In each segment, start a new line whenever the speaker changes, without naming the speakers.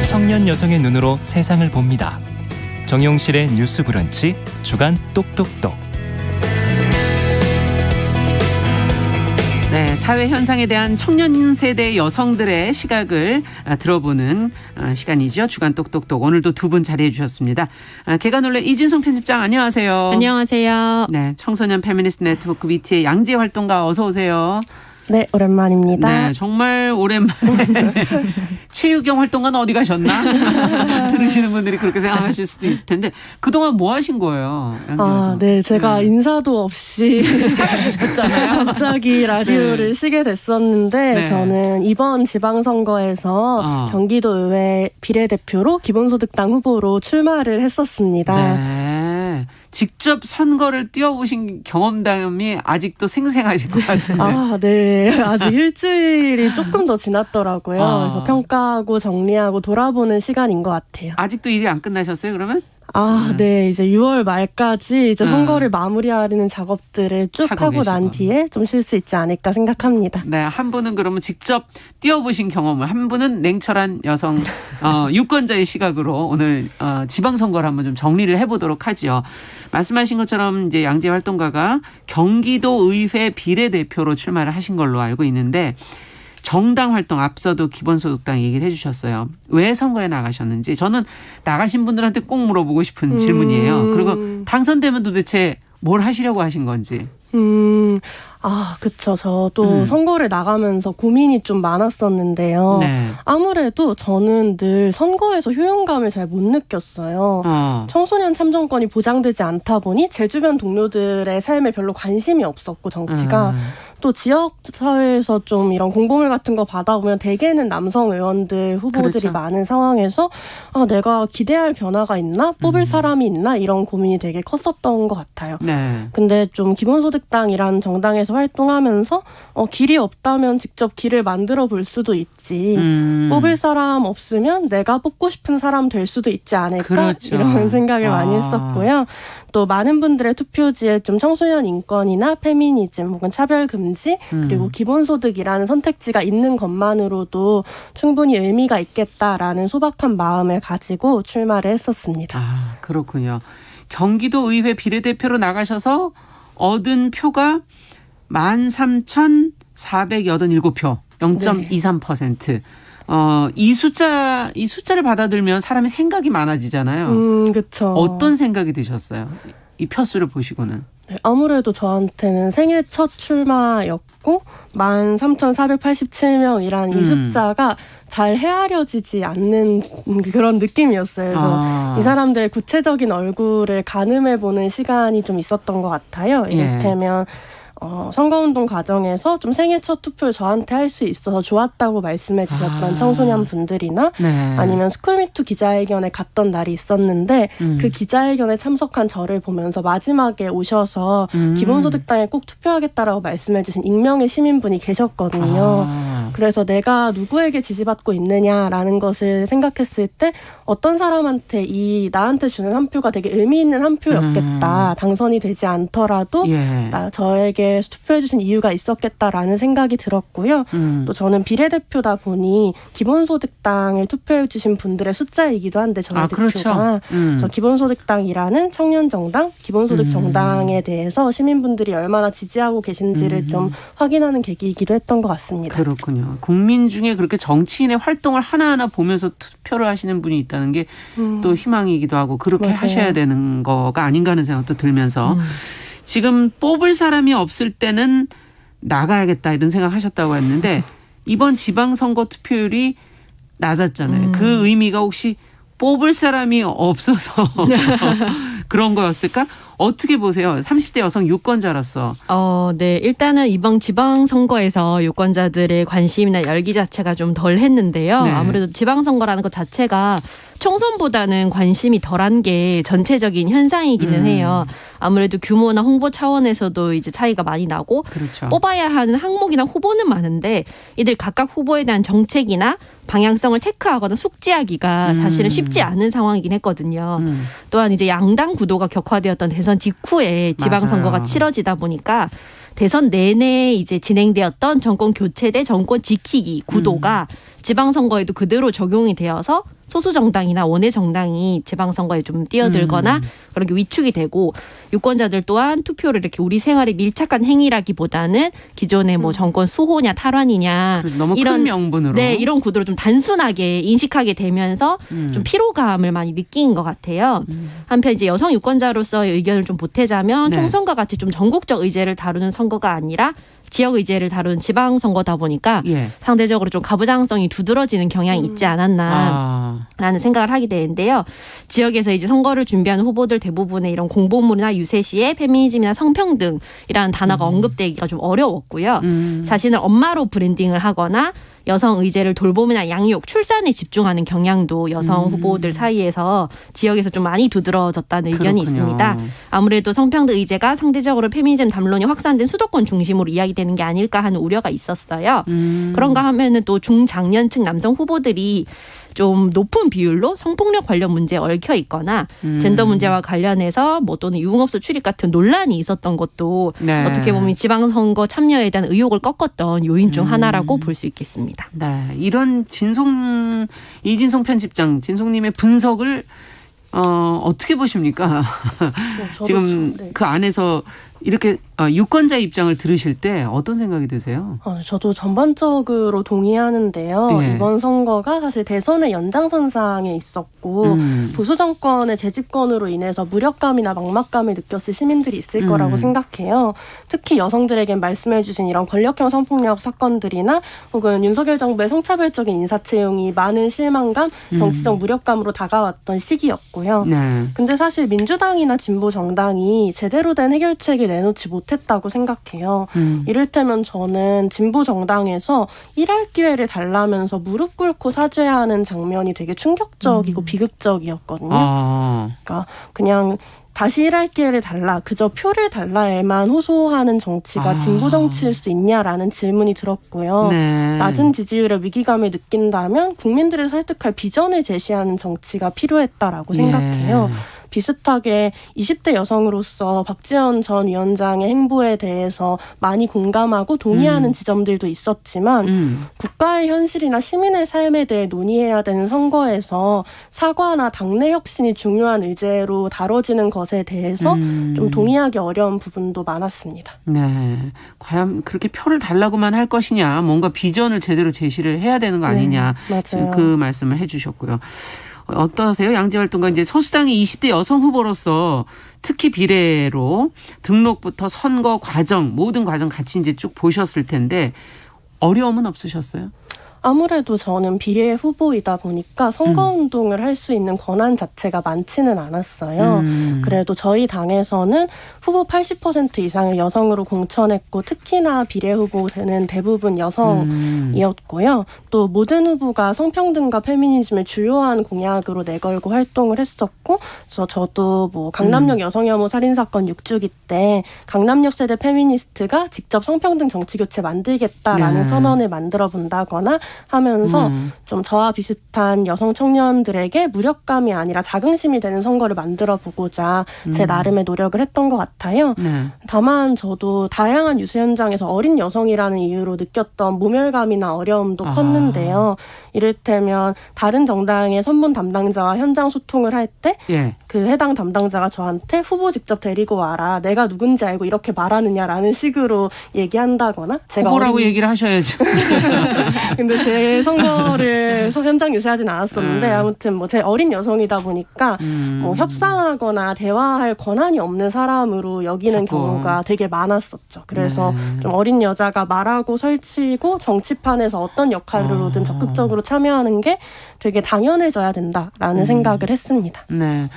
청년 여성의 눈으로 세상을 봅니다. 정용실의 뉴스 브런치 주간 똑똑똑.
네, 사회 현상에 대한 청년 세대 여성들의 시각을 들어보는 시간이죠. 주간 똑똑똑. 오늘도 두 분 자리해 주셨습니다. 개관올레 이진성 편집장 안녕하세요.
안녕하세요.
네, 청소년 페미니스트 네트워크 위티의 양지혜 활동가 어서 오세요.
네, 오랜만입니다.
네, 정말 오랜만에. 최유경 활동가는 어디 가셨나? 들으시는 분들이 그렇게 생각하실 수도 있을 텐데 그동안 뭐 하신 거예요?
네, 제가 인사도 없이
사라지셨잖아요.
갑자기 라디오를 쉬게 됐었는데
네.
저는 이번 지방선거에서 경기도의회 비례대표로 기본소득당 후보로 출마를 했었습니다.
네. 직접 선거를 뛰어보신 경험담이 아직도 생생하실 것 같은데.
네. 아직 일주일이 조금 더 지났더라고요. 그래서 평가하고 정리하고 돌아보는 시간인 것 같아요.
아직도 일이 안 끝나셨어요, 그러면?
네. 이제 6월 말까지 이제 선거를 마무리하는 작업들을 쭉 하고 난 뒤에 좀 쉴 수 있지 않을까 생각합니다.
네. 한 분은 그러면 직접 뛰어보신 경험을, 한 분은 냉철한 여성 유권자의 시각으로 오늘 지방선거를 한번 좀 정리를 해보도록 하죠. 말씀하신 것처럼 이제 양재 활동가가 경기도 의회 비례대표로 출마를 하신 걸로 알고 있는데 정당 활동 앞서도 기본소득당 얘기를 해 주셨어요. 왜 선거에 나가셨는지. 저는 나가신 분들한테 꼭 물어보고 싶은 질문이에요. 그리고 당선되면 도대체 뭘 하시려고 하신 건지.
그쵸. 저도 선거를 나가면서 고민이 좀 많았었는데요.
네.
아무래도 저는 늘 선거에서 효용감을 잘 못 느꼈어요. 청소년 참정권이 보장되지 않다 보니 제 주변 동료들의 삶에 별로 관심이 없었고 정치가 또 지역사회에서 좀 이런 공고물 같은 거 받아보면 대개는 남성 의원들 후보들이
그렇죠.
많은 상황에서 내가 기대할 변화가 있나? 뽑을 사람이 있나? 이런 고민이 되게 컸었던 것 같아요.
네.
근데 좀 기본소득당이라는 정당에서 활동하면서 길이 없다면 직접 길을 만들어 볼 수도 있지. 뽑을 사람 없으면 내가 뽑고 싶은 사람 될 수도 있지 않을까?
그렇죠.
이런 생각을 많이 했었고요. 또 많은 분들의 투표지에 좀 청소년 인권이나 페미니즘 혹은 차별금지 그리고 기본소득이라는 선택지가 있는 것만으로도 충분히 의미가 있겠다라는 소박한 마음을 가지고 출마를 했었습니다.
그렇군요. 경기도 의회 비례대표로 나가셔서 얻은 표가 13,487표, 0.23%. 이 숫자를 받아들면 사람이 생각이 많아지잖아요.
그렇죠.
어떤 생각이 드셨어요? 이 표수를 보시고는.
네, 아무래도 저한테는 생애 첫 출마였고 13,487명이라는 이 숫자가 잘 헤아려지지 않는 그런 느낌이었어요. 그래서 이 사람들의 구체적인 얼굴을 가늠해보는 시간이 좀 있었던 것 같아요. 이를테면 선거운동 과정에서 좀 생애 첫 투표를 저한테 할 수 있어서 좋았다고 말씀해 주셨던 청소년 분들이나 아니면 스쿨미투 기자회견에 갔던 날이 있었는데 그 기자회견에 참석한 저를 보면서 마지막에 오셔서 기본소득당에 꼭 투표하겠다라고 말씀해 주신 익명의 시민분이 계셨거든요. 그래서 내가 누구에게 지지받고 있느냐라는 것을 생각했을 때 어떤 사람한테 나한테 주는 한 표가 되게 의미 있는 한 표였겠다. 당선이 되지 않더라도 저에게 투표해 주신 이유가 있었겠다라는 생각이 들었고요. 또 저는 비례대표다 보니 기본소득당을 투표해 주신 분들의 숫자이기도 한데 저희 대표가
그렇죠.
그래서 기본소득당이라는 청년정당, 기본소득정당에 대해서 시민분들이 얼마나 지지하고 계신지를 좀 확인하는 계기이기도 했던 것 같습니다.
그렇군요. 국민 중에 그렇게 정치인의 활동을 하나하나 보면서 투표를 하시는 분이 있다는 게 또 희망이기도 하고 그렇게
맞아요.
하셔야 되는 거가 아닌가 하는 생각도 들면서 지금 뽑을 사람이 없을 때는 나가야겠다 이런 생각하셨다고 했는데 이번 지방선거 투표율이 낮았잖아요. 그 의미가 혹시 뽑을 사람이 없어서 그런 거였을까? 어떻게 보세요? 30대 여성 유권자로서.
네. 일단은 이번 지방선거에서 유권자들의 관심이나 열기 자체가 좀 덜 했는데요.
네.
아무래도 지방선거라는 것 자체가 총선보다는 관심이 덜한 게 전체적인 현상이기는 해요. 아무래도 규모나 홍보 차원에서도 이제 차이가 많이 나고
그렇죠.
뽑아야 하는 항목이나 후보는 많은데 이들 각각 후보에 대한 정책이나 방향성을 체크하거나 숙지하기가 사실은 쉽지 않은 상황이긴 했거든요. 또한 이제 양당 구도가 격화되었던 대선 직후에 지방선거가
맞아요.
치러지다 보니까 대선 내내 이제 진행되었던 정권 교체 대 정권 지키기 구도가 지방선거에도 그대로 적용이 되어서 소수 정당이나 원외 정당이 지방선거에 좀 뛰어들거나 그런 게 위축이 되고 유권자들 또한 투표를 이렇게 우리 생활에 밀착한 행위라기보다는 기존의 뭐 정권 수호냐 탈환이냐
너무 큰 명분으로
네, 이런 구도를 좀 단순하게 인식하게 되면서 좀 피로감을 많이 느낀 것 같아요. 한편 이제 여성 유권자로서의 의견을 좀 보태자면
네.
총선과 같이 좀 전국적 의제를 다루는 선거가 아니라 지역 의제를 다루는 지방선거다 보니까
예.
상대적으로 좀 가부장성이 두드러지는 경향이 있지 않았나라는 생각을 하게 되는데요. 지역에서 이제 선거를 준비하는 후보들 대부분의 이런 공보물이나 유세시에 페미니즘이나 성평등이라는 단어가 언급되기가 좀 어려웠고요. 자신을 엄마로 브랜딩을 하거나 여성 의제를 돌봄이나 양육, 출산에 집중하는 경향도 여성 후보들 사이에서 지역에서 좀 많이 두드러졌다는 의견이
그렇군요.
있습니다. 아무래도 성평등 의제가 상대적으로 페미니즘 담론이 확산된 수도권 중심으로 이야기되는 게 아닐까 하는 우려가 있었어요. 그런가 하면은 또 중장년층 남성 후보들이 좀 높은 비율로 성폭력 관련 문제에 얽혀 있거나 젠더 문제와 관련해서 뭐 또는 유흥업소 출입 같은 논란이 있었던 것도
네.
어떻게 보면 지방선거 참여에 대한 의욕을 꺾었던 요인 중 하나라고 볼 수 있겠습니다.
네, 이런 이진송 편집장, 진송님의 분석을 어떻게 보십니까? 지금
네.
그 안에서 이렇게 유권자 입장을 들으실 때 어떤 생각이 드세요?
저도 전반적으로 동의하는데요.
예.
이번 선거가 사실 대선의 연장선상에 있었고 보수 정권의 재집권으로 인해서 무력감이나 막막감을 느꼈을 시민들이 있을 거라고 생각해요. 특히 여성들에겐 말씀해 주신 이런 권력형 성폭력 사건들이나 혹은 윤석열 정부의 성차별적인 인사채용이 많은 실망감, 정치적 무력감으로 다가왔던 시기였고요.
네.
근데 사실 민주당이나 진보 정당이 제대로 된 해결책을 내놓지 못했다고 생각해요. 이를테면 저는 진보 정당에서 일할 기회를 달라면서 무릎 꿇고 사죄하는 장면이 되게 충격적이고 비극적이었거든요. 그러니까 그냥 다시 일할 기회를 달라, 그저 표를 달라에만 호소하는 정치가 진보 정치일 수 있냐라는 질문이 들었고요.
네.
낮은 지지율의 위기감을 느낀다면 국민들을 설득할 비전을 제시하는 정치가 필요했다라고 생각해요. 비슷하게 20대 여성으로서 박지원 전 위원장의 행보에 대해서 많이 공감하고 동의하는 지점들도 있었지만 국가의 현실이나 시민의 삶에 대해 논의해야 되는 선거에서 사과나 당내 혁신이 중요한 의제로 다뤄지는 것에 대해서 좀 동의하기 어려운 부분도 많았습니다.
네, 과연 그렇게 표를 달라고만 할 것이냐, 뭔가 비전을 제대로 제시를 해야 되는 거 아니냐,
맞아요.
그 말씀을 해주셨고요. 어떠세요? 양재활동가 이제 소수당의 20대 여성 후보로서 특히 비례로 등록부터 선거 과정, 모든 과정 같이 이제 쭉 보셨을 텐데 어려움은 없으셨어요?
아무래도 저는 비례 후보이다 보니까 선거운동을 할 수 있는 권한 자체가 많지는 않았어요. 그래도 저희 당에서는 후보 80% 이상을 여성으로 공천했고 특히나 비례 후보는 대부분 여성이었고요. 또 모든 후보가 성평등과 페미니즘을 주요한 공약으로 내걸고 활동을 했었고, 그래서 저도 뭐 강남역 여성혐오 살인사건 6주기 때 강남역 세대 페미니스트가 직접 성평등 정치교체 만들겠다라는 선언을 만들어 본다거나 하면서 좀 저와 비슷한 여성 청년들에게 무력감이 아니라 자긍심이 되는 선거를 만들어 보고자 제 나름의 노력을 했던 것 같아요. 다만 저도 다양한 유세 현장에서 어린 여성이라는 이유로 느꼈던 모멸감이나 어려움도 컸는데요. 이를테면 다른 정당의 선본 담당자와 현장 소통을 할 때 그 해당 담당자가 저한테 후보 직접 데리고 와라, 내가 누군지 알고 이렇게 말하느냐라는 식으로 얘기한다거나, 제가
후보라고 얘기를 하셔야죠.
근데 제 선거를 현장 유세하진 않았었는데 아무튼 뭐 제 어린 여성이다 보니까 뭐 협상하거나 대화할 권한이 없는 사람으로 여기는 경우가 되게 많았었죠. 그래서 좀 어린 여자가 말하고 설치고 정치판에서 어떤 역할로든 적극적으로 참여하는 게 되게 당연해져야 된다라는 생각을 했습니다.
네.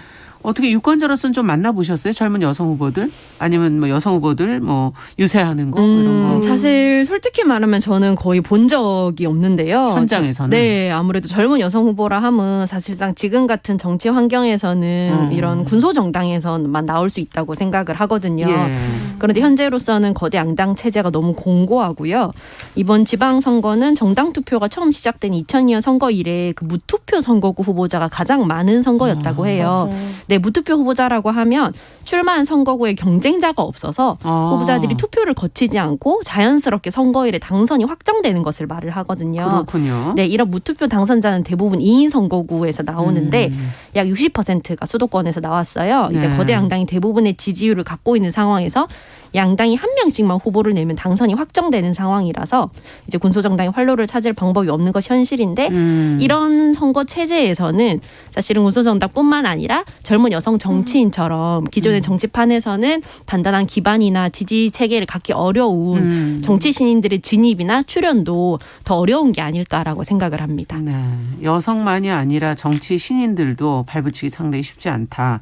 어떻게 유권자로서는 좀 만나보셨어요? 젊은 여성 후보들? 아니면 뭐 여성 후보들 뭐 유세하는 거 이런 거?
사실 솔직히 말하면 저는 거의 본 적이 없는데요.
현장에서는?
네. 아무래도 젊은 여성 후보라 하면 사실상 지금 같은 정치 환경에서는 이런 군소정당에서만 나올 수 있다고 생각을 하거든요. 그런데 현재로서는 거대 양당 체제가 너무 공고하고요. 이번 지방선거는 정당 투표가 처음 시작된 2002년 선거 이래 그 무투표 선거구 후보자가 가장 많은 선거였다고 해요.
맞아요.
네, 무투표 후보자라고 하면 출마한 선거구에 경쟁자가 없어서 후보자들이 투표를 거치지 않고 자연스럽게 선거일에 당선이 확정되는 것을 말을 하거든요.
그렇군요.
네, 이런 무투표 당선자는 대부분 2인 선거구에서 나오는데 약 60%가 수도권에서 나왔어요. 이제
네.
거대 양당이 대부분의 지지율을 갖고 있는 상황에서 양당이 한 명씩만 후보를 내면 당선이 확정되는 상황이라서 이제 군소정당이 활로를 찾을 방법이 없는 것이 현실인데 이런 선거 체제에서는 사실은 군소정당뿐만 아니라 젊은 여성 정치인처럼 기존의 정치판에서는 단단한 기반이나 지지 체계를 갖기 어려운 정치 신인들의 진입이나 출연도 더 어려운 게 아닐까라고 생각을 합니다.
네, 여성만이 아니라 정치 신인들도 발붙이기 상당히 쉽지 않다.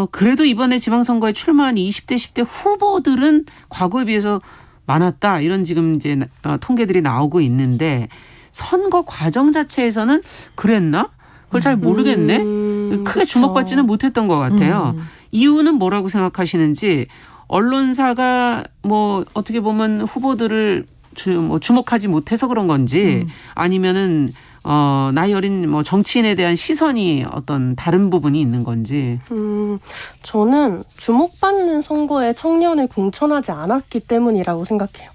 그래도 이번에 지방선거에 출마한 20대, 10대 후보들은 과거에 비해서 많았다. 이런 지금 이제 통계들이 나오고 있는데 선거 과정 자체에서는 그랬나? 그걸 잘 모르겠네. 크게 주목받지는 못했던 것 같아요. 이유는 뭐라고 생각하시는지 언론사가 뭐 어떻게 보면 후보들을 주목하지 못해서 그런 건지 아니면은 나이 어린 뭐 정치인에 대한 시선이 어떤 다른 부분이 있는 건지.
저는 주목받는 선거에 청년을 공천하지 않았기 때문이라고 생각해요.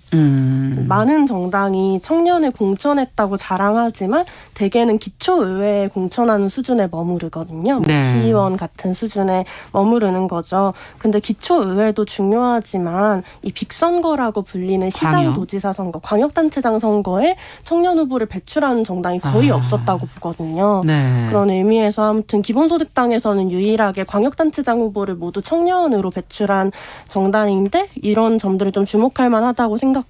많은 정당이 청년을 공천했다고 자랑하지만 대개는 기초의회에 공천하는 수준에 머무르거든요.
네.
시의원 같은 수준에 머무르는 거죠. 근데 기초의회도 중요하지만 이 빅선거라고 불리는 시장, 도지사 선거, 광역단체장 선거에 청년 후보를 배출하는 정당이 거의 없었다고 보거든요.
네.
그런 의미에서 아무튼 기본소득당에서는 유일하게 광역단체장 후보를 모두 청년으로 배출한 정당인데 이런 점들을 좀 주목할 만하다고 생각하고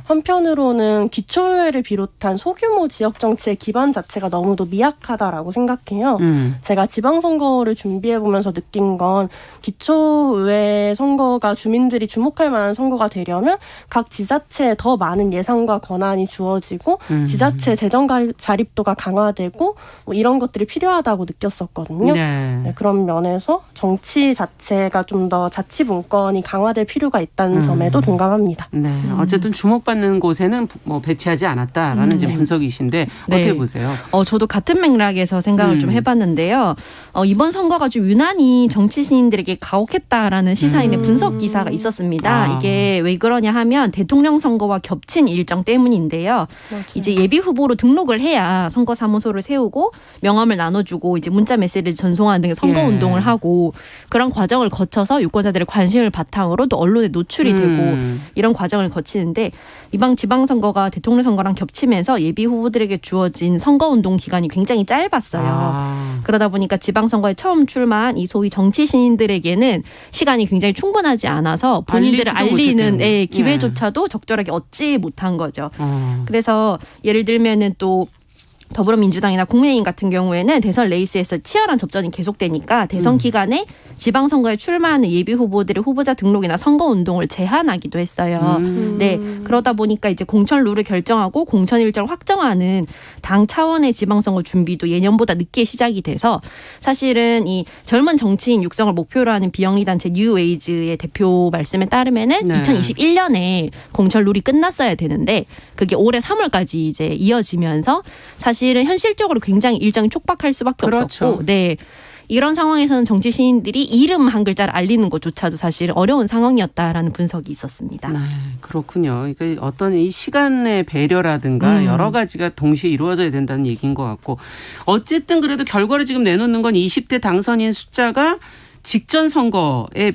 한편으로는 기초의회를 비롯한 소규모 지역 정치의 기반 자체가 너무도 미약하다라고 생각해요. 제가 지방선거를 준비해보면서 느낀 건 기초의회 선거가 주민들이 주목할 만한 선거가 되려면 각 지자체에 더 많은 예산과 권한이 주어지고 지자체 재정 자립도가 강화되고 뭐 이런 것들이 필요하다고 느꼈었거든요.
네.
네, 그런 면에서 정치 자체가 좀 더 자치분권이 강화될 필요가 있다는 점에도 동감합니다.
네, 어쨌든 주목받는 곳에는 뭐 배치하지 않았다라는 지금 분석이신데 어떻게
네.
보세요?
저도 같은 맥락에서 생각을 좀 해봤는데요. 이번 선거가 좀 유난히 정치 신인들에게 가혹했다라는 시사인의 분석 기사가 있었습니다. 이게 왜 그러냐 하면 대통령 선거와 겹친 일정 때문인데요.
맞아요.
이제 예비 후보로 등록을 해야 선거 사무소를 세우고 명함을 나눠주고 이제 문자 메시지를 전송하는 등의 선거 운동을 하고 그런 과정을 거쳐서 유권자들의 관심을 바탕으로 또 언론에 노출이 되고 이런 과정을 거치는데 이번 지방선거가 대통령 선거랑 겹치면서 예비 후보들에게 주어진 선거운동 기간이 굉장히 짧았어요. 그러다 보니까 지방선거에 처음 출마한 이 소위 정치 신인들에게는 시간이 굉장히 충분하지 않아서 본인들을 알리는 기회조차도 적절하게 얻지 못한 거죠. 그래서 예를 들면은 또 더불어민주당이나 국민의힘 같은 경우에는 대선 레이스에서 치열한 접전이 계속되니까 대선 기간에 지방선거에 출마하는 예비 후보들의 후보자 등록이나 선거운동을 제한하기도 했어요. 네, 그러다 보니까 이제 공천 룰을 결정하고 공천 일정을 확정하는 당 차원의 지방선거 준비도 예년보다 늦게 시작이 돼서 사실은 이 젊은 정치인 육성을 목표로 하는 비영리단체 뉴웨이즈의 대표 말씀에 따르면은 2021년에 공천 룰이 끝났어야 되는데 그게 올해 3월까지 이제 이어지면서 사실은 현실적으로 굉장히 일정이 촉박할 수밖에 없었고, 네. 이런 상황에서는 정치 신인들이 이름 한 글자를 알리는 것조차도 사실 어려운 상황이었다라는 분석이 있었습니다.
네, 그렇군요. 그러니까 어떤 이 시간의 배려라든가 여러 가지가 동시에 이루어져야 된다는 얘기인 것 같고 어쨌든 그래도 결과를 지금 내놓는 건 20대 당선인 숫자가 직전 지방선거에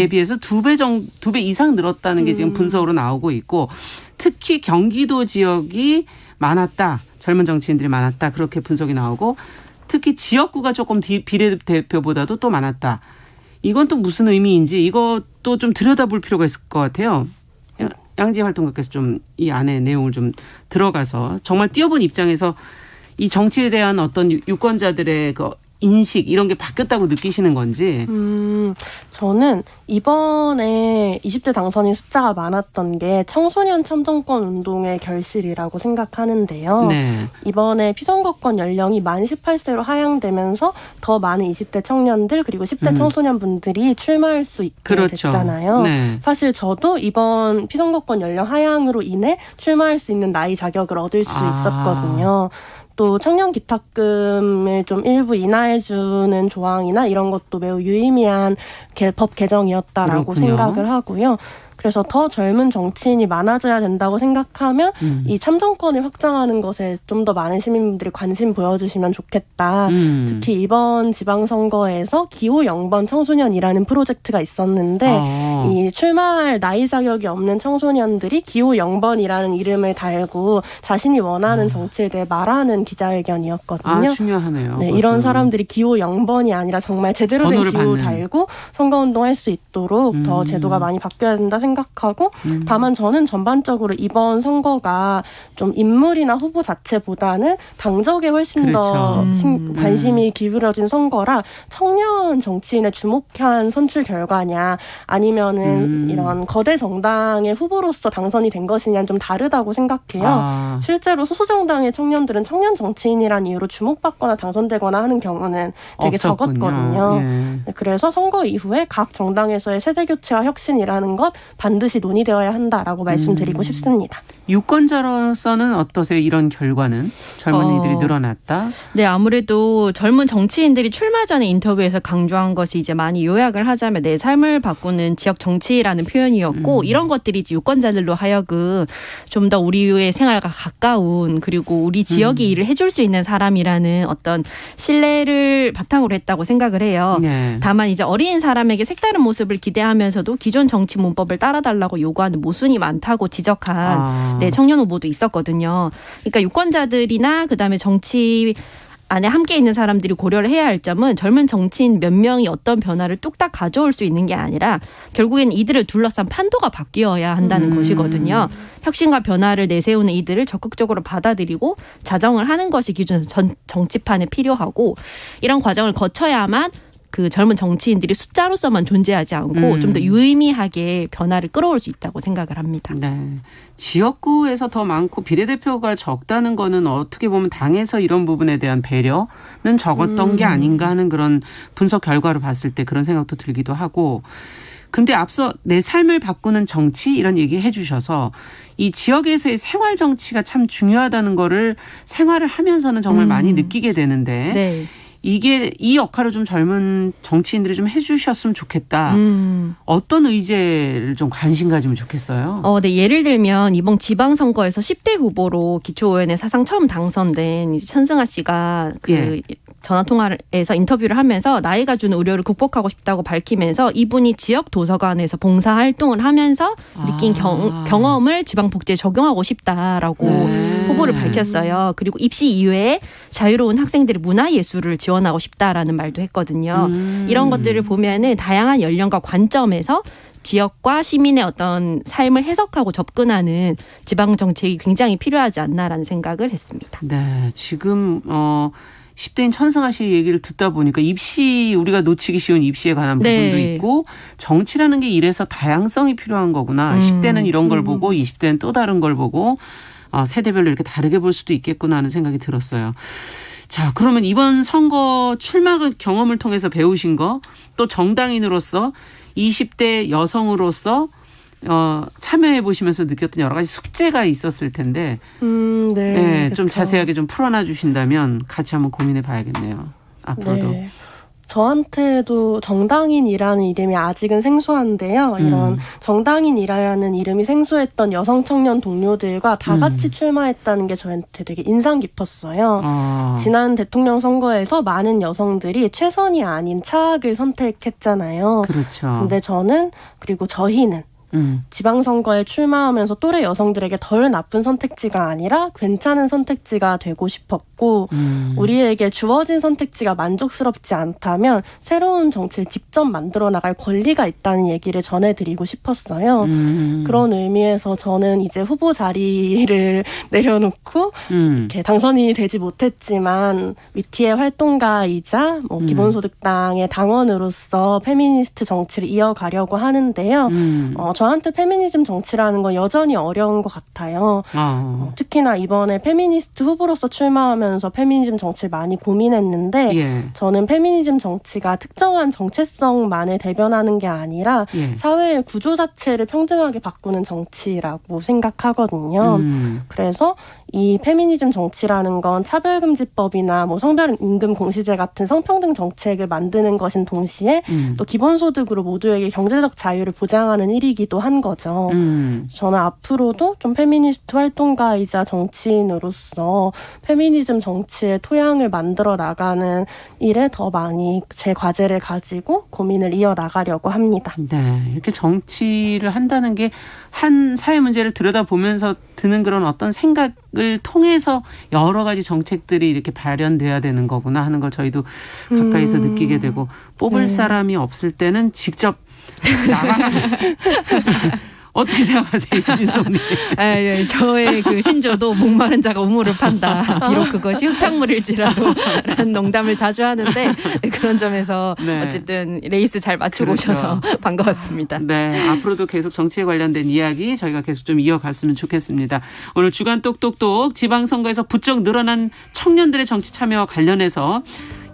비해서 2배 이상 늘었다는 게 지금 분석으로 나오고 있고 특히 경기도 지역이 많았다. 젊은 정치인들이 많았다. 그렇게 분석이 나오고 특히 지역구가 조금 비례대표보다도 또 많았다. 이건 또 무슨 의미인지 이것도 좀 들여다볼 필요가 있을 것 같아요. 양지혜 활동가께서 좀 이 안에 내용을 좀 들어가서 정말 뛰어본 입장에서 이 정치에 대한 어떤 유권자들의 그 인식 이런 게 바뀌었다고 느끼시는 건지.
저는 이번에 20대 당선인 숫자가 많았던 게 청소년 참정권 운동의 결실이라고 생각하는데요.
네.
이번에 피선거권 연령이 만 18세로 하향되면서 더 많은 20대 청년들 그리고 10대 청소년분들이 출마할 수 있게 됐잖아요.
네.
사실 저도 이번 피선거권 연령 하향으로 인해 출마할 수 있는 나이 자격을 얻을 수 있었거든요. 또 청년 기탁금을 좀 일부 인하해주는 조항이나 이런 것도 매우 유의미한 법 개정이었다라고
그렇군요.
생각을 하고요. 그래서 더 젊은 정치인이 많아져야 된다고 생각하면 이 참정권을 확장하는 것에 좀 더 많은 시민분들이 관심 보여주시면 좋겠다. 특히 이번 지방선거에서 기호 0번 청소년이라는 프로젝트가 있었는데 이 출마할 나이 자격이 없는 청소년들이 기호 0번이라는 이름을 달고 자신이 원하는 정치에 대해 말하는 기자회견이었거든요.
중요하네요.
네, 이런 사람들이 기호 0번이 아니라 정말 제대로 된 기호
받는.
달고 선거운동할 수 있도록 더 제도가 많이 바뀌어야 된다 생각하고 다만 저는 전반적으로 이번 선거가 좀 인물이나 후보 자체보다는 당적에 훨씬 더 관심이 기울어진 선거라 청년 정치인에 주목한 선출 결과냐 아니면은 이런 거대 정당의 후보로서 당선이 된 것이냐는 좀 다르다고 생각해요. 실제로 소수 정당의 청년들은 청년 정치인이란 이유로 주목받거나 당선되거나 하는 경우는 되게 적었거든요. 네, 그래서 선거 이후에 각 정당에서의 세대 교체와 혁신이라는 것 반드시 논의되어야 한다라고 말씀드리고 싶습니다.
유권자로서는 어떠세요? 이런 결과는 젊은이들이 늘어났다.
네, 아무래도 젊은 정치인들이 출마 전에 인터뷰에서 강조한 것이 이제 많이 요약을 하자면 내 삶을 바꾸는 지역 정치라는 표현이었고 이런 것들이 이제 유권자들로 하여금 좀 더 우리의 생활과 가까운 그리고 우리 지역이 일을 해줄 수 있는 사람이라는 어떤 신뢰를 바탕으로 했다고 생각을 해요.
네.
다만 이제 어린 사람에게 색다른 모습을 기대하면서도 기존 정치 문법을 따라달라고 요구하는 모순이 많다고 지적한 네, 청년 후보도 있었거든요. 그러니까 유권자들이나 그다음에 정치 안에 함께 있는 사람들이 고려를 해야 할 점은 젊은 정치인 몇 명이 어떤 변화를 뚝딱 가져올 수 있는 게 아니라 결국엔 이들을 둘러싼 판도가 바뀌어야 한다는 것이거든요. 혁신과 변화를 내세우는 이들을 적극적으로 받아들이고 자정을 하는 것이 기존 정치판에 필요하고 이런 과정을 거쳐야만 그 젊은 정치인들이 숫자로서만 존재하지 않고 좀 더 유의미하게 변화를 끌어올 수 있다고 생각을 합니다.
네. 지역구에서 더 많고 비례대표가 적다는 거는 어떻게 보면 당에서 이런 부분에 대한 배려는 적었던 게 아닌가 하는 그런 분석 결과를 봤을 때 그런 생각도 들기도 하고 근데 앞서 내 삶을 바꾸는 정치 이런 얘기 해 주셔서 이 지역에서의 생활 정치가 참 중요하다는 거를 생활을 하면서는 정말 많이 느끼게 되는데
네.
이게 이 역할을 좀 젊은 정치인들이 좀 해주셨으면 좋겠다. 어떤 의제를 좀 관심 가지면 좋겠어요?
네, 예를 들면 이번 지방선거에서 10대 후보로 기초의원에 사상 처음 당선된 이제 천승아 씨가 그 전화통화에서 인터뷰를 하면서 나이가 주는 의료를 극복하고 싶다고 밝히면서 이분이 지역 도서관에서 봉사활동을 하면서 느낀 경험을 지방복지에 적용하고 싶다라고 포부를 밝혔어요. 그리고 입시 이외에 자유로운 학생들의 문화예술을 지원하고 싶다라는 말도 했거든요. 이런 것들을 보면은 다양한 연령과 관점에서 지역과 시민의 어떤 삶을 해석하고 접근하는 지방 정책이 굉장히 필요하지 않나라는 생각을 했습니다.
네, 지금 10대인 천승아 씨 얘기를 듣다 보니까 입시 우리가 놓치기 쉬운 입시에 관한 부분도 있고 정치라는 게 이래서 다양성이 필요한 거구나. 10대는 이런 걸 보고 20대는 또 다른 걸 보고 세대별로 이렇게 다르게 볼 수도 있겠구나 하는 생각이 들었어요. 자, 그러면 이번 선거 출마 경험을 통해서 배우신 거 또 정당인으로서 20대 여성으로서 참여해 보시면서 느꼈던 여러 가지 숙제가 있었을 텐데 네, 좀 자세하게 좀 풀어놔 주신다면 같이 한번 고민해 봐야겠네요. 앞으로도.
네. 저한테도 정당인이라는 이름이 아직은 생소한데요. 이런 정당인이라는 이름이 생소했던 여성 청년 동료들과 다 같이 출마했다는 게 저한테 되게 인상 깊었어요. 지난 대통령 선거에서 많은 여성들이 최선이 아닌 차악을 선택했잖아요.
그렇죠.
근데 저는 그리고 저희는 지방선거에 출마하면서 또래 여성들에게 덜 나쁜 선택지가 아니라 괜찮은 선택지가 되고 싶었고 우리에게 주어진 선택지가 만족스럽지 않다면 새로운 정치를 직접 만들어 나갈 권리가 있다는 얘기를 전해드리고 싶었어요. 그런 의미에서 저는 이제 후보 자리를 내려놓고 이렇게 당선인이 되지 못했지만 위티의 활동가이자 기본소득당의 당원으로서 페미니스트 정치를 이어가려고 하는데요. 저한테 페미니즘 정치라는 건 여전히 어려운 것 같아요. 특히나 이번에 페미니스트 후보로서 출마하면서 페미니즘 정치를 많이 고민했는데
예.
저는 페미니즘 정치가 특정한 정체성만을 대변하는 게 아니라
예.
사회의 구조 자체를 평등하게 바꾸는 정치라고 생각하거든요. 그래서 이 페미니즘 정치라는 건 차별금지법이나 뭐 성별임금 공시제 같은 성평등 정책을 만드는 것인 동시에 또 기본소득으로 모두에게 경제적 자유를 보장하는 일이기도 한 거죠. 저는 앞으로도 좀 페미니스트 활동가이자 정치인으로서 페미니즘 정치의 토양을 만들어 나가는 일에 더 많이 제 과제를 가지고 고민을 이어나가려고 합니다.
네, 이렇게 정치를 한다는 게 한 사회 문제를 들여다보면서 드는 그런 어떤 생각을 통해서 여러 가지 정책들이 이렇게 발현돼야 되는 거구나 하는 걸 저희도 가까이서 느끼게 되고 뽑을 사람이 없을 때는 직접 나가는 어떻게 생각하세요, 이진성님?
예, 저의 그 신조도 목마른 자가 우물을 판다. 비록 그것이 흙탕물일지라도 라는 농담을 자주 하는데 그런 점에서
네.
어쨌든 레이스 잘 맞추고
그렇죠.
오셔서 반가웠습니다.
네, 앞으로도 계속 정치에 관련된 이야기 저희가 계속 좀 이어갔으면 좋겠습니다. 오늘 주간 똑똑똑 지방선거에서 부쩍 늘어난 청년들의 정치 참여와 관련해서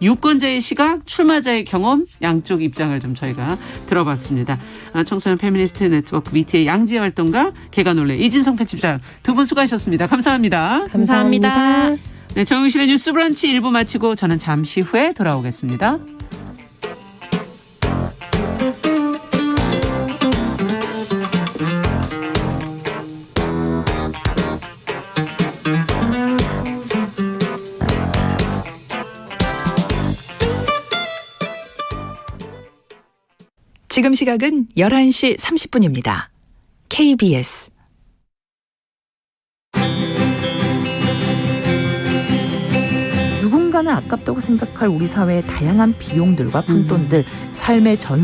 유권자의 시각, 출마자의 경험, 양쪽 입장을 좀 저희가 들어봤습니다. 청소년 페미니스트 네트워크 BT의 양지혜 활동가, 개관올레 이진성 편집장 두 분 수고하셨습니다. 감사합니다.
감사합니다.
네, 정영실의 뉴스 브런치 1부 마치고 저는 잠시 후에 돌아오겠습니다.
지금 시각은 11시 30분입니다. KBS
누군가는 아깝다고 생각할 우리 사회의 다양한 비용들과 푼돈들, 삶의 전